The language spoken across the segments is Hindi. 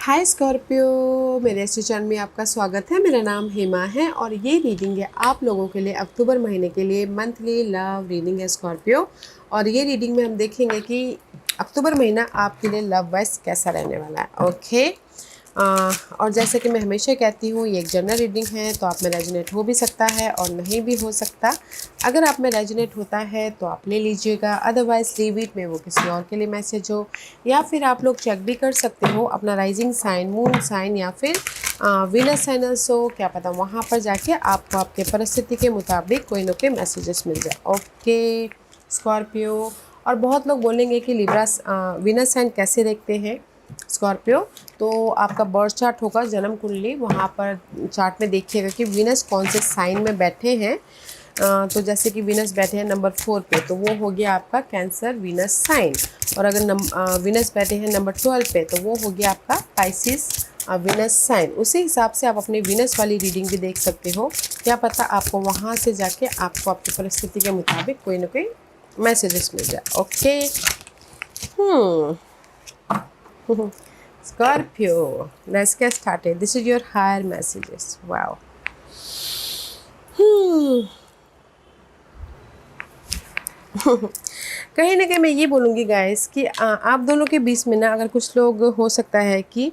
हाय स्कॉर्पियो, मेरे इस चैनल में आपका स्वागत है। मेरा नाम हेमा है और ये रीडिंग है आप लोगों के लिए अक्टूबर महीने के लिए मंथली लव रीडिंग है स्कॉर्पियो। और ये रीडिंग में हम देखेंगे कि अक्टूबर महीना आपके लिए लव वाइज कैसा रहने वाला है। ओके। और जैसे कि मैं हमेशा कहती हूँ, ये एक जनरल रीडिंग है, तो आप में रेजोनेट हो भी सकता है और नहीं भी हो सकता। अगर आप में रेजोनेट होता है तो आप ले लीजिएगा, अदरवाइज लीव इट में वो किसी और के लिए मैसेज हो। या फिर आप लोग चेक भी कर सकते हो अपना राइजिंग साइन, मून साइन या फिर वीनस साइनल्स हो, क्या पता वहाँ पर जाके आपको आपके परिस्थिति के मुताबिक कोई ना कोई मैसेजेस मिल जाए। Okay Scorpio. और बहुत लोग बोलेंगे कि लिब्रा वीनस साइन कैसे देखते हैं स्कॉर्पियो। तो आपका बर्थ चार्ट होगा, जन्म कुंडली, वहाँ पर चार्ट में देखिएगा कि वीनस कौन से साइन में बैठे हैं। तो जैसे कि वीनस बैठे हैं नंबर 4 पे, तो वो हो गया आपका कैंसर वीनस साइन। और अगर वीनस बैठे हैं नंबर 12 पे, तो वो हो गया आपका पाइसिस वीनस साइन। उसी हिसाब से आप अपनी वीनस वाली रीडिंग भी देख सकते हो। क्या पता आपको वहाँ से जाके आपको आपकी परिस्थिति के मुताबिक कोई ना कोई मैसेजेस मिल जाए। Okay. Scorpio, let's get started. This is your higher messages. Wow. कहीं ना कहीं मैं ये बोलूँगी गाइस कि आप दोनों के बीच में ना अगर कुछ लोग हो सकता है कि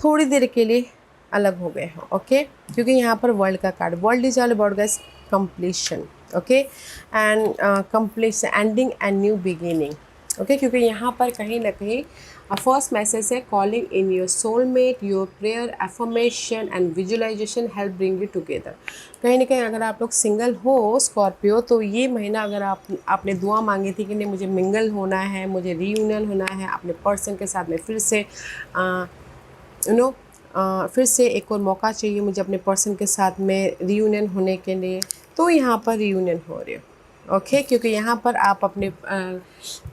थोड़ी देर के लिए अलग हो गए हों। ओके, क्योंकि यहाँ पर वर्ल्ड का card, world is all about guys completion. Okay, and complete ending and new beginning. Okay, क्योंकि यहाँ पर कहीं ना कहीं फर्स्ट मैसेज है calling in your soulmate, your prayer, affirmation and visualisation help bring you together. कहीं ना कहीं अगर आप लोग सिंगल हो स्कॉर्पियो, तो ये महीना अगर आपने दुआ मांगी थी कि नहीं मुझे मिंगल होना है, मुझे रीयूनियन होना है अपने पर्सन के साथ में, फिर से फिर से एक और मौका चाहिए मुझे अपने पर्सन के साथ में रीयूनियन होने के लिए, तो यहाँ पर रीयूनियन हो रहे हो। ओके, क्योंकि यहाँ पर आप अपने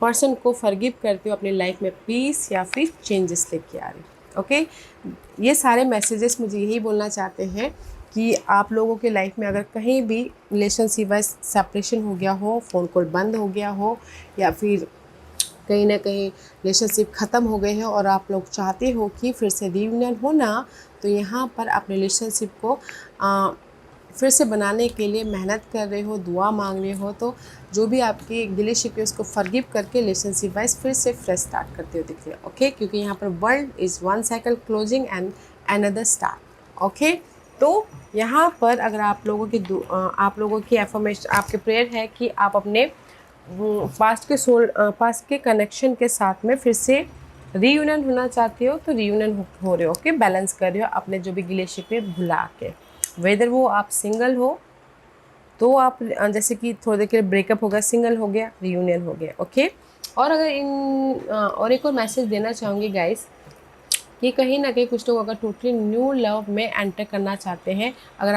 पर्सन को फॉरगिव करते हो, अपनी लाइफ में पीस या फिर चेंजेस लेके आ रहे हो। ओके, ये सारे मैसेजेस मुझे यही बोलना चाहते हैं कि आप लोगों के लाइफ में अगर कहीं भी रिलेशनशिप वाइज सेपरेशन हो गया हो, फ़ोन कॉल बंद हो गया हो, या फिर कहीं ना कहीं रिलेशनशिप ख़त्म हो गए हैं और आप लोग चाहते हो कि फिर से रीयूनियन होना, तो यहाँ पर आप रिलेशनशिप को फिर से बनाने के लिए मेहनत कर रहे हो, दुआ मांग रहे हो, तो जो भी आपकी गिले शिकवे उसको फॉरगिव करके रिलेशनशिप वाइज फिर से फ्रेश स्टार्ट करते हो दिख रहे हो। ओके, क्योंकि यहाँ पर world is one cycle closing and another start. Okay, तो यहाँ पर अगर आप लोगों की एफर्मेशन, आपके प्रेयर है कि आप अपने पास्ट के कनेक्शन के साथ में फिर से रीयूनियन होना चाहते हो, तो रीयूनियन हो रहे हो। ओके, बैलेंस कर रहे हो अपने जो भी गिले शिकवे भुला के। वेदर वो आप सिंगल हो तो आप जैसे कि थोड़ी देर के लिए ब्रेकअप हो गया, सिंगल हो गया, रीयूनियन हो गया। ओके, और अगर और एक और मैसेज देना चाहूँगी गाइस कि कहीं ना कहीं कुछ लोग अगर टोटली न्यू लव में एंटर करना चाहते हैं, अगर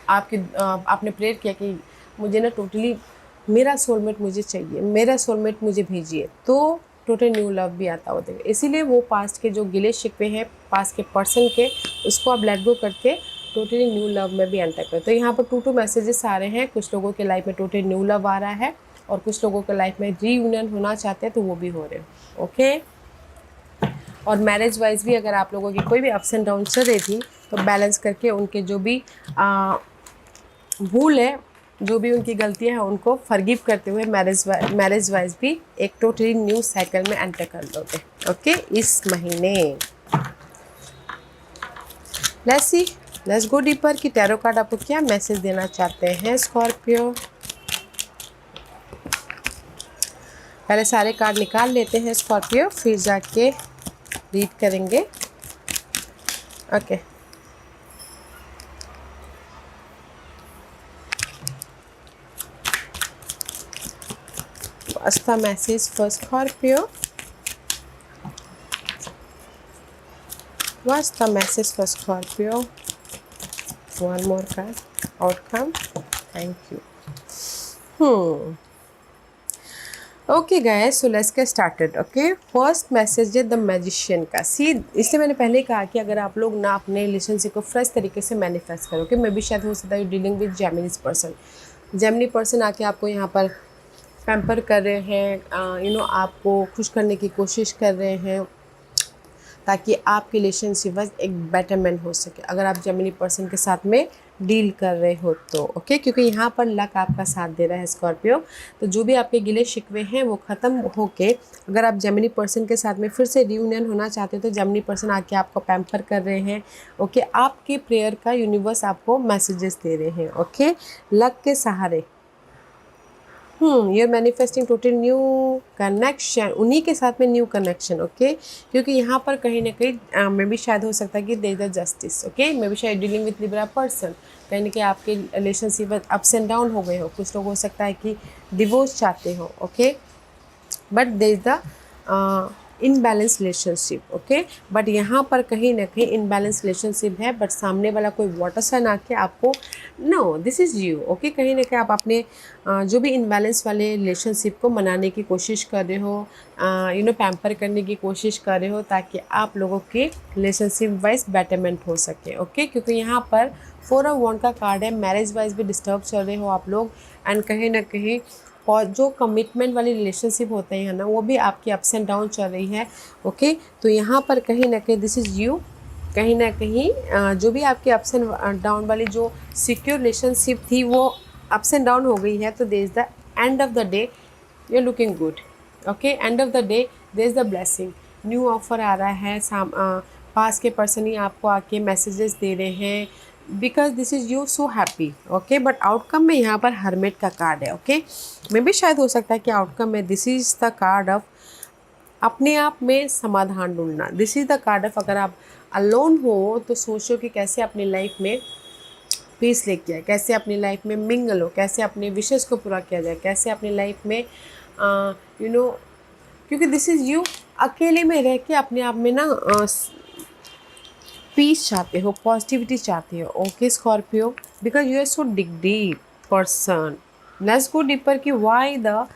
आपने प्रेयर किया कि मुझे ना टोटली मेरा सोलमेट मुझे चाहिए, मेरा सोलमेट मुझे भेजिए, तो टोटल न्यू लव भी आता हो देगा। इसीलिए वो पास्ट के जो गिले शिकवे हैं पास्ट के पर्सन के, उसको आप लेट गो करके टोटली न्यू लव में भी एंटर करते। तो यहाँ पर टू मैसेजेस आ रहे हैं। कुछ लोगों के लाइफ में टोटली न्यू लव आ रहा है और कुछ लोगों के लाइफ में रीयूनियन होना चाहते हैं, तो वो भी हो रहे हैं। ओके, और मैरिज वाइज भी अगर आप लोगों की कोई भी अप्स एंड डाउन चल रही थी, तो बैलेंस करके उनके जो भी भूल है, जो भी उनकी गलतियां हैं, उनको फॉरगिव करते हुए मैरिज वाइज भी एक टोटली न्यू साइकिल में एंटर कर लोगे। ओके, इस महीने लेट्स गो डीपर कि टैरो कार्ड आपको क्या मैसेज देना चाहते हैं स्कॉर्पियो। पहले सारे कार्ड निकाल लेते हैं स्कॉर्पियो, फिर जाके रीड करेंगे। Okay, what's the message for Scorpio? What's the message for Scorpio? One more card. Outcome. Thank you. Okay guys, so let's get started. Okay, first message है द मैजिशियन का। सी, इससे मैंने पहले कहा कि अगर आप लोग ना अपने रिलेशनशिप को फ्रेश तरीके से मैनिफेस्ट करोगे, मैं भी शायद हो सकता है dealing with Geminis person, Gemini person आके आपको यहाँ पर पैम्पर कर रहे हैं, आपको खुश करने की कोशिश कर रहे हैं, ताकि आपकी रिलेशनशिप में एक बेटरमेंट हो सके, अगर आप जेमिनी पर्सन के साथ में डील कर रहे हो तो ओके। क्योंकि यहाँ पर लक आपका साथ दे रहा है स्कॉर्पियो। तो जो भी आपके गिले शिकवे हैं वो ख़त्म होके अगर आप जेमिनी पर्सन के साथ में फिर से रियूनियन होना चाहते हो तो जेमिनी पर्सन आके आपको पैम्पर कर रहे हैं ओके। आपके प्रेयर का यूनिवर्स आपको मैसेजेस दे रहे हैं ओके, लक के सहारे। Your manifesting total new connection, उन्हीं के साथ में न्यू कनेक्शन ओके। क्योंकि यहाँ पर कहीं ना कहीं मे भी शायद हो सकता है कि देयर इज जस्टिस ओके, मे भी शायद डीलिंग विथ लिब्रा पर्सन, कहीं ना कहीं आपके रिलेशनशिप अप्स एंड डाउन हो गए हो। कुछ लोग हो सकता है कि डिवोर्स चाहते हो okay, but there is the imbalance relationship okay. But यहाँ पर कहीं ना कहीं इनबैलेंस रिलेशनशिप है, बट सामने वाला कोई वाटर साइन आके आपको no this is you okay, कहीं ना कहीं आप अपने जो भी इनबैलेंस वाले रिलेशनशिप को मनाने की कोशिश कर रहे हो, पैम्पर करने की कोशिश कर रहे हो ताकि आप लोगों के रिलेशनशिप वाइज बेटरमेंट हो सके ओके। क्योंकि यहाँ पर 4 ऑफ वॉन्ड का कार्ड है, मैरिज वाइज भी डिस्टर्ब चल रहे हो आप लोग, एंड कहीं ना कहीं और जो कमिटमेंट वाली रिलेशनशिप होते हैं ना वो भी आपकी अप्स एंड डाउन चल रही है ओके। तो यहाँ पर कहीं ना कहीं दिस इज़ यू, कहीं ना कहीं जो भी आपकी अप्स एंड डाउन वाली जो सिक्योर रिलेशनशिप थी वो अप्स एंड डाउन हो गई है। तो there is the end of the day you are looking good okay, end of the day there is the blessing, new offer आ रहा है, पास के पर्सन ही आपको आके मैसेजेस दे रहे हैं because this is you so happy okay. But outcome में यहाँ पर हर्मिट का कार्ड है ओके, मे भी शायद हो सकता है कि आउटकम में this is the card of अपने आप में समाधान ढूंढना, this is the card of अगर आप अलोन हो तो सोचो कि कैसे अपनी लाइफ में पीस लेके आए, कैसे अपनी लाइफ में मिंगल हो, कैसे अपने विशेष को पूरा किया जाए, कैसे अपनी लाइफ में क्योंकि दिस इज़ यू अकेले में रह के अपने आप में ना पीस चाहते हो, पॉजिटिविटी चाहते हो okay Scorpio, because you are so dig deep person. Let's go deeper कि why the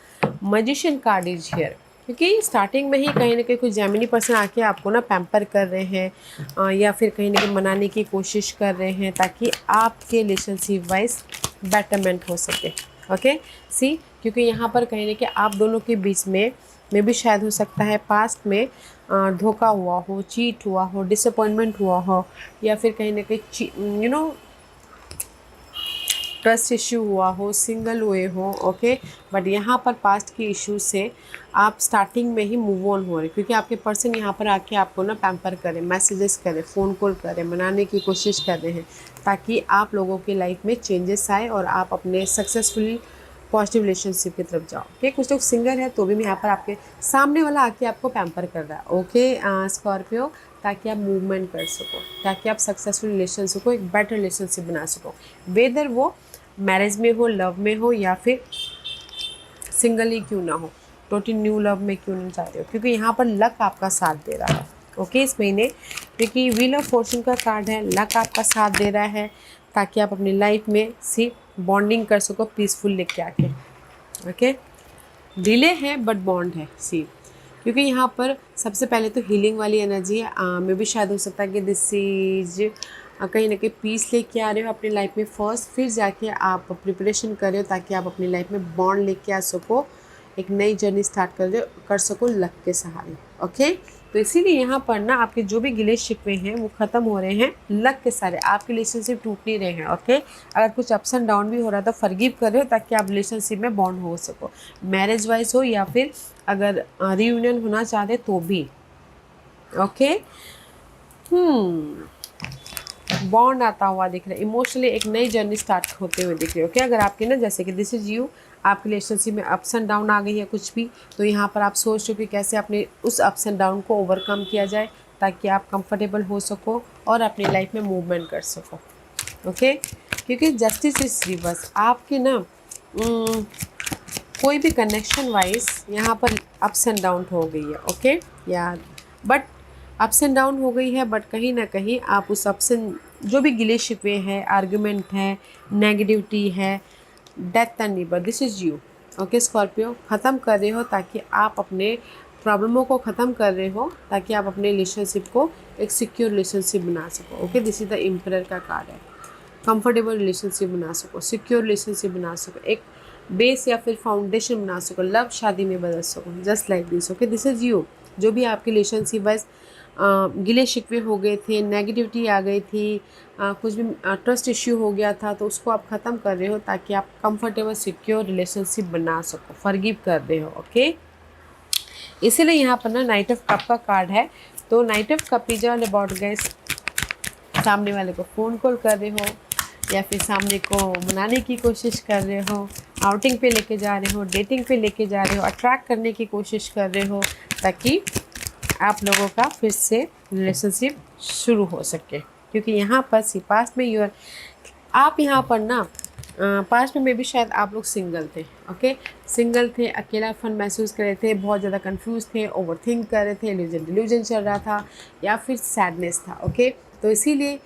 magician card is here. क्योंकि स्टार्टिंग में ही कहीं ना कहीं कुछ जेमिनी पर्सन आके आपको ना पैम्पर कर रहे हैं या फिर कहीं ना कहीं मनाने की कोशिश कर रहे हैं ताकि आपके रिलेशनशिप वाइज बेटरमेंट हो सके ओके सी। क्योंकि यहाँ पर कहीं ना कहीं आप दोनों के बीच में भी शायद हो सकता है पास्ट में धोखा हुआ हो, चीट हुआ हो, डिसअपॉइंटमेंट हुआ हो, या फिर कहीं ना कहीं ट्रस्ट इश्यू हुआ हो, सिंगल हुए हो ओके। बट यहाँ पर पास्ट की इश्यू से आप स्टार्टिंग में ही मूव ऑन हो रहे, क्योंकि आपके पर्सन यहाँ पर आके आपको ना पैम्पर करें, मैसेजेस करें, फ़ोन कॉल करें, मनाने की कोशिश कर रहे हैं ताकि आप लोगों की लाइफ में चेंजेस आए और आप अपने सक्सेसफुली पॉजिटिव रिलेशनशिप की तरफ जाओ ओके। कुछ लोग सिंगल है तो भी यहाँ पर आपके सामने वाला आके आपको पैम्पर कर रहा है ओके स्कॉर्पियो, ताकि आप मूवमेंट कर सको, ताकि आप सक्सेसफुल रिलेशनशिप को एक बेटर रिलेशनशिप बना सको, वेदर वो मैरिज में हो, लव में हो, या फिर सिंगल ही क्यों ना हो, टोटल न्यू लव में क्यों नहीं चाहते हो। क्योंकि यहाँ पर लक आपका साथ दे रहा है ओके इस महीने, क्योंकि व्हील ऑफ फॉर्चून का कार्ड है, लक आपका साथ दे रहा है ताकि आप अपनी लाइफ में सी बॉन्डिंग कर सको पीसफुल लेके आके ओके। डिले है बट बॉन्ड है सी, क्योंकि यहाँ पर सबसे पहले तो हीलिंग वाली एनर्जी है, मे भी शायद हो सकता है कि दिस इज कहीं ना कहीं पीस लेके आ रहे हो अपनी लाइफ में फर्स्ट, फिर जाके आप प्रिपरेशन कर रहे हो ताकि आप अपनी लाइफ में बॉन्ड लेके आ सको, एक नई जर्नी स्टार्ट कर सको लक के सहारे ओके। तो इसीलिए यहाँ पर ना आपके जो भी गिले शिकवे हैं वो ख़त्म हो रहे हैं लक के सारे, आपके रिलेशनशिप टूट नहीं रहे हैं ओके। अगर कुछ अप्स एंड डाउन भी हो रहा है तो फॉरगिव कर रहे हो ताकि आप रिलेशनशिप में बॉन्ड हो सको, मैरिज वाइज हो या फिर अगर रियूनियन होना चाहते तो भी ओके। बॉन्ड आता हुआ दिख रहा है, इमोशनली एक नई जर्नी स्टार्ट होते हुए दिख रही है ओके। अगर आपके ना जैसे कि दिस इज़ यू, आपके रिलेशनशिप में अप्स एंड डाउन आ गई है कुछ भी, तो यहाँ पर आप सोच रहे हो कि कैसे अपने उस अप्स एंड डाउन को ओवरकम किया जाए ताकि आप कंफर्टेबल हो सको और अपनी लाइफ में मूवमेंट कर सको ओके। क्योंकि जस्टिस इज रिवर्स, आपके ना कोई भी कनेक्शन वाइज यहाँ पर अप्स एंड डाउन हो गई है ओके यार, बट अप्स एंड डाउन हो गई है, बट कहीं ना कहीं आप उस अप्स एंड जो भी गिले शिकवे है, आर्गुमेंट है, नेगेटिविटी है, death and rebirth, this is you okay Scorpio, ख़त्म कर रहे हो ताकि आप अपने प्रॉब्लमों को ख़त्म कर रहे हो ताकि आप अपने रिलेशनशिप को एक सिक्योर रिलेशनशिप बना सको okay. This is the emperor का कार्ड है, कंफर्टेबल रिलेशनशिप बना सको, सिक्योर रिलेशनशिप बना सको, एक बेस या फिर फाउंडेशन बना सको, लव शादी में बदल सको, just like this okay. This is you, जो भी आपकी रिलेशनशिप वाइज गिले शिकवे हो गए थे, नेगेटिविटी आ गई थी, कुछ भी ट्रस्ट इश्यू हो गया था, तो उसको आप ख़त्म कर रहे हो ताकि आप कंफर्टेबल सिक्योर रिलेशनशिप बना सको, फॉरगिव कर रहे हो। ओके, इसीलिए यहाँ पर ना नाइट ऑफ कप का कार्ड है। तो night of cup is all about guys, सामने वाले को फ़ोन कॉल कर रहे हो या फिर सामने को मनाने की कोशिश कर रहे हो, आउटिंग पे लेके जा रहे हो, डेटिंग पे लेके जा रहे हो, अट्रैक्ट करने की कोशिश कर रहे हो ताकि आप लोगों का फिर से रिलेशनशिप शुरू हो सके। क्योंकि यहाँ पर पास्ट में आप यहाँ पर ना पास्ट में भी शायद आप लोग सिंगल थे। ओके, सिंगल थे, अकेलापन महसूस कर रहे थे, बहुत ज़्यादा कंफ्यूज थे, ओवरथिंक कर रहे थे, डिल्यूजन चल रहा था या फिर सैडनेस था। ओके, तो इसीलिए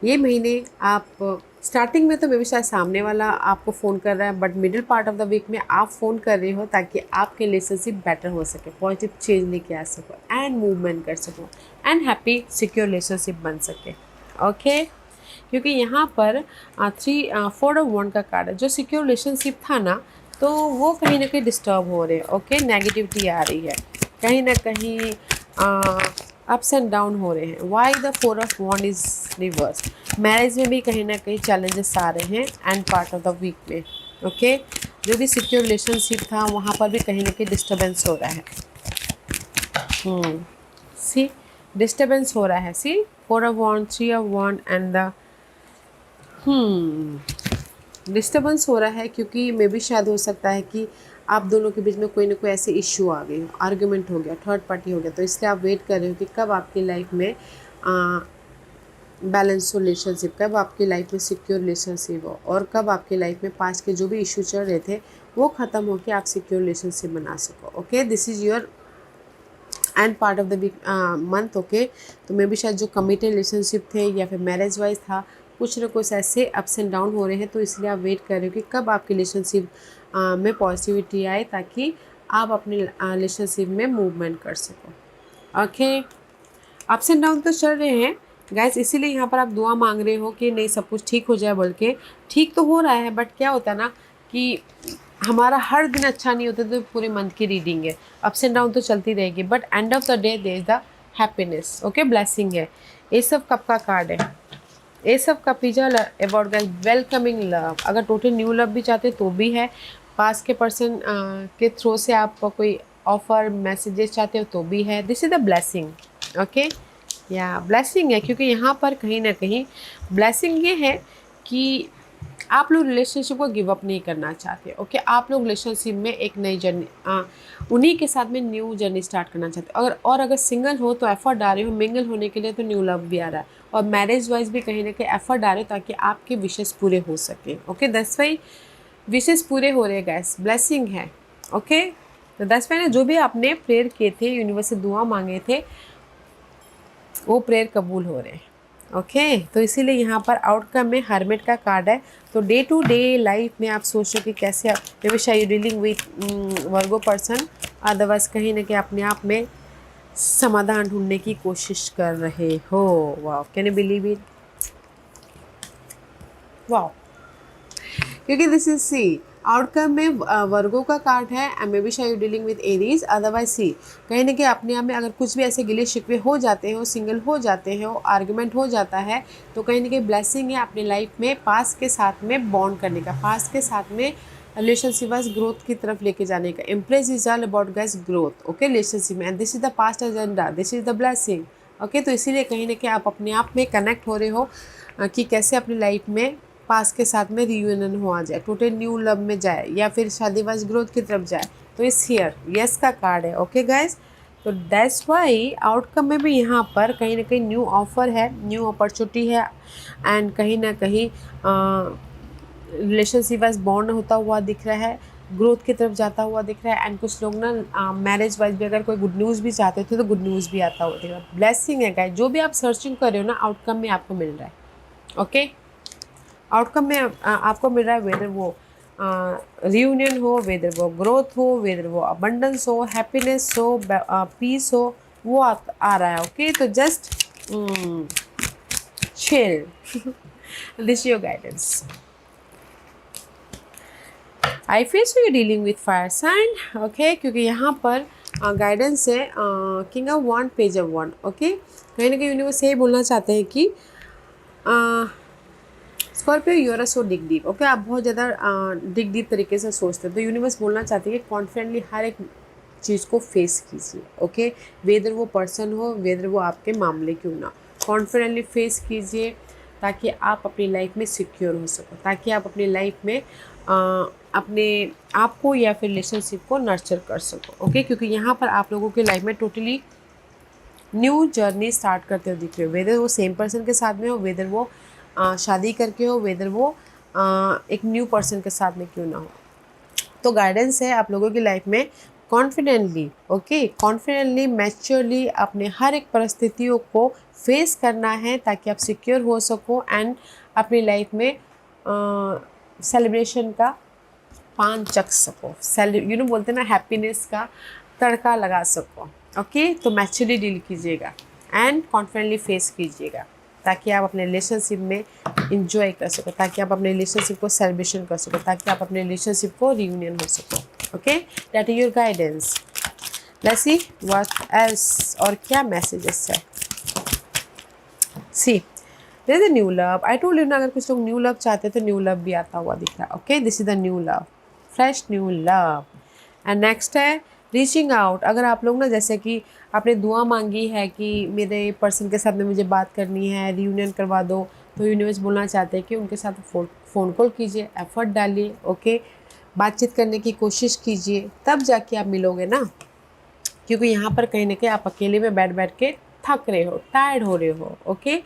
ये महीने आप स्टार्टिंग में तो मे भी शायद सामने वाला आपको फ़ोन कर रहा है, but middle part of the week में आप फ़ोन कर रहे हो ताकि आपके रिलेशनशिप बेटर हो सके, पॉजिटिव चेंज लेके आ सको एंड मूवमेंट कर सको एंड हैप्पी सिक्योर रिलेशनशिप बन सके। ओके, क्योंकि यहाँ पर 4 ऑफ वन का कार्ड है। जो सिक्योर रिलेशनशिप था ना, तो वो कहीं ना कहीं डिस्टर्ब हो रहे हैं। ओके, नेगेटिविटी आ रही है, कहीं ना कहीं अप्स एंड डाउन हो रहे हैं। Why the 4 of one is reverse. Marriage में भी कहीं ना कहीं चैलेंजेस आ रहे हैं end part of the week में। ओके, जो भी सिक्योर रिलेशनशिप था वहाँ पर भी कहीं ना कहीं डिस्टर्बेंस हो रहा है। सी, डिस्टर्बेंस हो रहा है। सी, 4 of one, 3 of one and the disturbance हो रहा है, क्योंकि मे भी शायद हो सकता है कि आप दोनों के बीच में कोई ना कोई ऐसे इश्यू आ गए हो, आर्गुमेंट हो गया, थर्ड पार्टी हो गया, तो इसलिए आप वेट कर रहे हो कि कब आपकी लाइफ में बैलेंस रिलेशनशिप, कब आपकी लाइफ में सिक्योर रिलेशनशिप हो और कब आपकी लाइफ में पास्ट के जो भी इशू चल रहे थे वो ख़त्म हो के आप सिक्योर रिलेशनशिप बना सको। Okay, this is your end part of the week month. Okay, तो मे भी शायद जो कमिटेड रिलेशनशिप थे या फिर मैरिज वाइज था, कुछ ना कुछ ऐसे अप्स एंड डाउन हो रहे हैं, तो इसलिए आप वेट कर रहे हो कि कब आपकी रिलेशनशिप में पॉजिटिविटी आए ताकि आप अपने रिलेशनशिप में मूवमेंट कर सको। ओके, अप्स एंड डाउन तो चल रहे हैं गाइस, इसीलिए यहाँ पर आप दुआ मांग रहे हो कि नहीं सब कुछ ठीक हो जाए। बोल के ठीक तो हो रहा है, बट क्या होता है ना कि हमारा हर दिन अच्छा नहीं होता, तो पूरे मंथ की रीडिंग है, अप्स एंड डाउन तो चलती रहेगी, but end of the day there is the happiness. Okay, blessing है। ये सब कप का कार्ड है, ये सब का puzzle about guys welcoming love. अगर टोटल न्यू लव भी चाहते तो भी है, पास के पर्सन के थ्रू से आप कोई ऑफर मैसेजेस चाहते हो तो भी है। This is the blessing. Okay, या ब्लेसिंग है, क्योंकि यहाँ पर कहीं ना कहीं ब्लेसिंग ये है कि आप लोग रिलेशनशिप को गिव अप नहीं करना चाहते। ओके, आप लोग रिलेशनशिप में एक नई जर्नी उन्हीं के साथ में न्यू जर्नी स्टार्ट करना चाहते हो। अगर सिंगल हो तो एफर्ट डाल रहे हो मिंगल होने के लिए, तो न्यू लव भी आ रहा है, और मैरिज वाइज भी कहीं ना कहीं एफर्ट डाल रहे हो ताकि आपके विशेष पूरे हो सके। ओके, 10 वाई विशेष पूरे हो रहे हैं गैस, ब्लेसिंग है। ओके, तो 10 वाई ने जो भी आपने प्रेयर किए थे, यूनिवर्स से दुआ मांगे थे, वो प्रेयर कबूल हो रहे हैं। ओके, तो इसीलिए यहाँ पर आउटकम में हर्मिट का कार्ड है। तो डे टू डे लाइफ में आप सोचो कि कैसे may be you dealing with Virgo person, otherwise कहीं ना कहीं अपने आप में समाधान ढूंढने की कोशिश कर रहे हो। वाह, कैन यू बिलीव इट? वाह, क्योंकि दिस इज सी आउटकम में वर्गो का कार्ड है एंड मे बी शायद you dealing with Aries, otherwise see कहीं ना कहीं अपने आप में अगर कुछ भी ऐसे गिले शिकवे हो जाते हो, सिंगल हो जाते हो, आर्गुमेंट हो जाता है, तो कहीं ना कहीं ब्लेसिंग है अपनी लाइफ में पास्ट के साथ में बॉन्ड करने का, पास्ट के साथ में रिलेशनशिप वाइज ग्रोथ की तरफ लेके जाने का। Impress is all about guys growth. Okay, relationship में, and this is the past agenda, this is the blessing. Okay, तो इसीलिए कहीं ना कहीं आप अपने आप में कनेक्ट हो रहे हो कि कैसे अपनी लाइफ में पास के साथ में रियूनियन हो आ जाए, टोटल न्यू लव में जाए या फिर शादीवाज ग्रोथ की तरफ जाए। तो इस हियर यस का कार्ड है। ओके गाइस, तो दैट्स वाई आउटकम में भी यहाँ पर कहीं ना कहीं न्यू ऑफर है, न्यू अपॉर्चुनिटी है, एंड कहीं ना कहीं रिलेशनशिप वाइज बॉन्ड होता हुआ दिख रहा है, ग्रोथ की तरफ जाता हुआ दिख रहा है। एंड कुछ लोग ना मैरिज वाइज भी अगर कोई गुड न्यूज़ भी चाहते थे तो गुड न्यूज़ भी आता हुआ दिख रहा है। ब्लेसिंग है गाइस, जो भी आप सर्चिंग कर रहे हो ना आउटकम में आपको मिल रहा है। ओके, आउटकम में आपको मिल रहा है, वेदर वो रियूनियन हो, वेदर वो ग्रोथ हो, वेदर वो अबंडेंस हो, हैप्पीनेस हो, पीस हो, वो आ रहा है। ओके, तो just chill this your guidance. I feel so you're dealing with fire sign. Okay, क्योंकि यहाँ पर गाइडेंस है king of one page of one. Okay, कहीं ना कहीं यूनिवर्स यही बोलना चाहते हैं कि Scorpio you are so dig deep. Okay, आप बहुत ज़्यादा डिग डीप तरीके से सोचते हैं, तो यूनिवर्स बोलना चाहती है कि कॉन्फिडेंटली हर एक चीज़ को फेस कीजिए। ओके, वेदर वो पर्सन हो, वेदर वो आपके मामले क्यों ना, कॉन्फिडेंटली फेस कीजिए ताकि आप अपनी लाइफ में सिक्योर हो सको, ताकि आप अपनी लाइफ में अपने आप को या फिर रिलेशनशिप को नर्चर कर सको। ओके, क्योंकि यहाँ पर आप लोगों की लाइफ में टोटली न्यू जर्नी स्टार्ट करते हुए दिख रहे हो, वेदर वो सेम पर्सन के साथ में हो, वेदर वो शादी करके हो, वेदर वो एक न्यू पर्सन के साथ में क्यों ना हो। तो गाइडेंस है आप लोगों की लाइफ में कॉन्फिडेंटली, ओके, कॉन्फिडेंटली मैच्योरली अपने हर एक परिस्थितियों को फेस करना है ताकि आप सिक्योर हो सको एंड अपनी लाइफ में सेलिब्रेशन का पान चख सको, बोलते हैं ना, हैप्पीनेस का तड़का लगा सको। ओके, तो मैच्योरली डील कीजिएगा एंड कॉन्फिडेंटली फेस कीजिएगा ताकि आप अपने रिलेशनशिप में इंजॉय कर सको, ताकि आप अपने रिलेशनशिप को सेलिब्रेशन कर सको, ताकि आप अपने रिलेशनशिप को रियूनियन हो सको। Okay, that is your guidance. Let's see what else, और क्या मैसेजेस है। See there is a new love. I told you ना, अगर कुछ लोग न्यू लव चाहते हैं तो न्यू लव भी आता हुआ दिख रहा है। Okay, this is the new love, fresh new love. And next है रीचिंग आउट। अगर आप लोग ना, जैसे कि आपने दुआ मांगी है कि मेरे पर्सन के साथ में मुझे बात करनी है, रियूनियन करवा दो, तो यूनिवर्स बोलना चाहते हैं कि उनके साथ फ़ोन कॉल कीजिए, एफर्ट डालिए। ओके, बातचीत करने की कोशिश कीजिए, तब जाके आप मिलोगे ना, क्योंकि यहाँ पर कहीं ना कहीं आप अकेले में बैठ बैठ के थक रहे हो, टायर्ड हो रहे हो। ओके,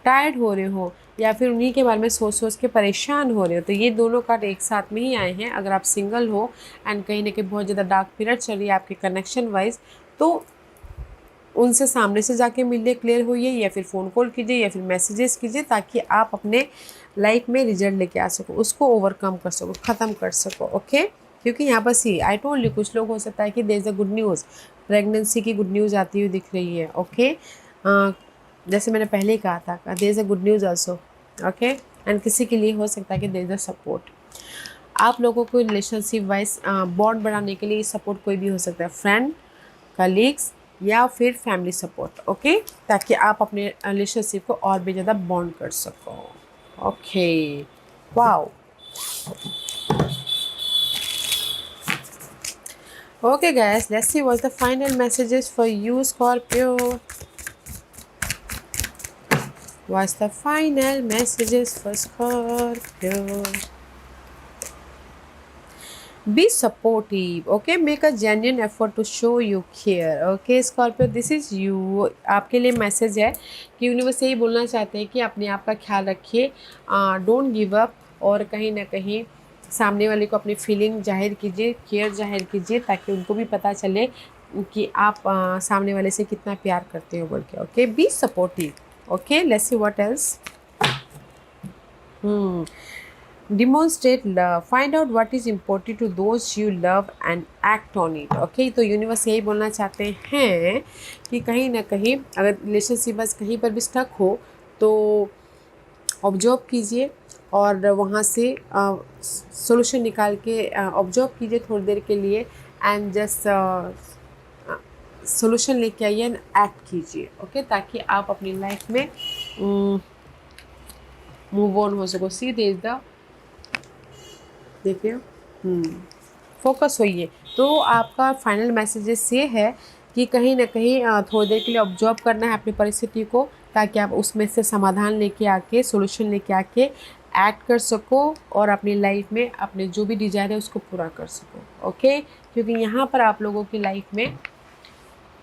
टायर्ड हो रहे हो या फिर उन्हीं के बारे में सोच सोच के परेशान हो रहे हो, तो ये दोनों कार्ड एक साथ में ही आए हैं। अगर आप सिंगल हो एंड कहीं ना कहीं बहुत ज़्यादा डार्क पीरियड चल रही है आपके कनेक्शन वाइज, तो उनसे सामने से जाके मिलिए, क्लियर होइए, या फिर फ़ोन कॉल कीजिए या फिर मैसेजेस कीजिए ताकि आप अपने लाइफ में रिजल्ट लेके आ सको, उसको ओवरकम कर सको, ख़त्म कर सको। ओके, क्योंकि यहाँ पर सी आई टोल्ड यू, कुछ लोग हो सकता है कि there is a good news, pregnancy की गुड न्यूज़ आती हुई दिख रही है। ओके, जैसे मैंने पहले ही कहा था, there is a good news also. Okay, and किसी के लिए हो सकता है कि देयर इज़ अ सपोर्ट। आप लोगों को रिलेशनशिप वाइज बॉन्ड बढ़ाने के लिए सपोर्ट कोई भी हो सकता है, फ्रेंड, कलीग्स या फिर फैमिली सपोर्ट। ओके, ताकि आप अपने रिलेशनशिप को और भी ज़्यादा बॉन्ड कर सको। Okay, wow. Okay guys, let's see what's the final messages for you, Scorpio. What's the final messages for Scorpio? Be supportive, okay? Make a genuine effort to show you care, okay? Scorpio, this is you. आपके लिए मैसेज है कि यूनिवर्स यही बोलना चाहते हैं कि अपने आप का ख्याल रखिए, डोंट गिव अप, और कहीं ना कहीं सामने वाले को अपनी फीलिंग जाहिर कीजिए, केयर जाहिर कीजिए, ताकि उनको भी पता चले कि आप सामने वाले से कितना प्यार करते हो बोल के। Okay, be supportive. Okay, let's see what else. Demonstrate love. Find out what is important to those you love and act on it. Okay, तो यूनिवर्स यही बोलना चाहते हैं कि कहीं ना कहीं अगर रिलेशनशिप बस कहीं पर भी स्टक हो तो ऑब्जर्व कीजिए और वहाँ से सोल्यूशन निकाल के ऑब्जर्व कीजिए थोड़ी देर के लिए, एंड जस्ट सोल्यूशन लेके आइए एंड एक्ट कीजिए। ओके, ताकि आप अपनी लाइफ में मूव ऑन हो सको। सी देयर इज द, देखिए, फोकस होइए। तो आपका फाइनल मैसेजेस ये है कि कहीं ना कहीं थोड़ी देर के लिए ऑब्जर्व करना है अपनी परिस्थिति को, ताकि आप उसमें से समाधान लेके आके, सॉल्यूशन लेके आके एक्ट कर सको और अपनी लाइफ में अपने जो भी डिज़ायर है उसको पूरा कर सको। ओके, क्योंकि यहाँ पर आप लोगों की लाइफ में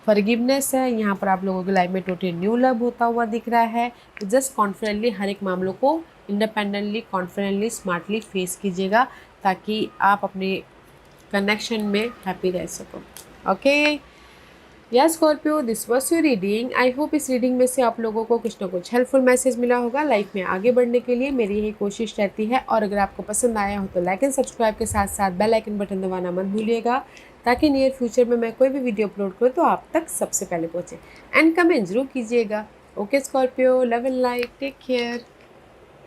फॉरगिवनेस है, यहाँ पर आप लोगों की लाइफ में टोटली न्यू लव होता हुआ दिख रहा है। तो जस्ट कॉन्फिडेंटली हर एक मामलों को इंडिपेंडेंटली, कॉन्फिडेंटली, स्मार्टली फेस कीजिएगा ताकि आप अपने कनेक्शन में हैप्पी रह सको। ओके, या Scorpio, this was your reading. I hope इस रीडिंग में से आप लोगों को कुछ ना कुछ हेल्पफुल मैसेज मिला होगा। लाइफ में आगे बढ़ने के लिए मेरी यही कोशिश रहती है, और अगर आपको पसंद आया हो तो लाइक एंड सब्सक्राइब के साथ साथ बेल आइकन बटन दबाना मत भूलिएगा, ताकि नियर फ्यूचर में मैं कोई भी वीडियो अपलोड करूँ तो आप तक सबसे पहले पहुँचे। एंड कमेंट जरूर कीजिएगा। Okay Scorpio, love and light, take care.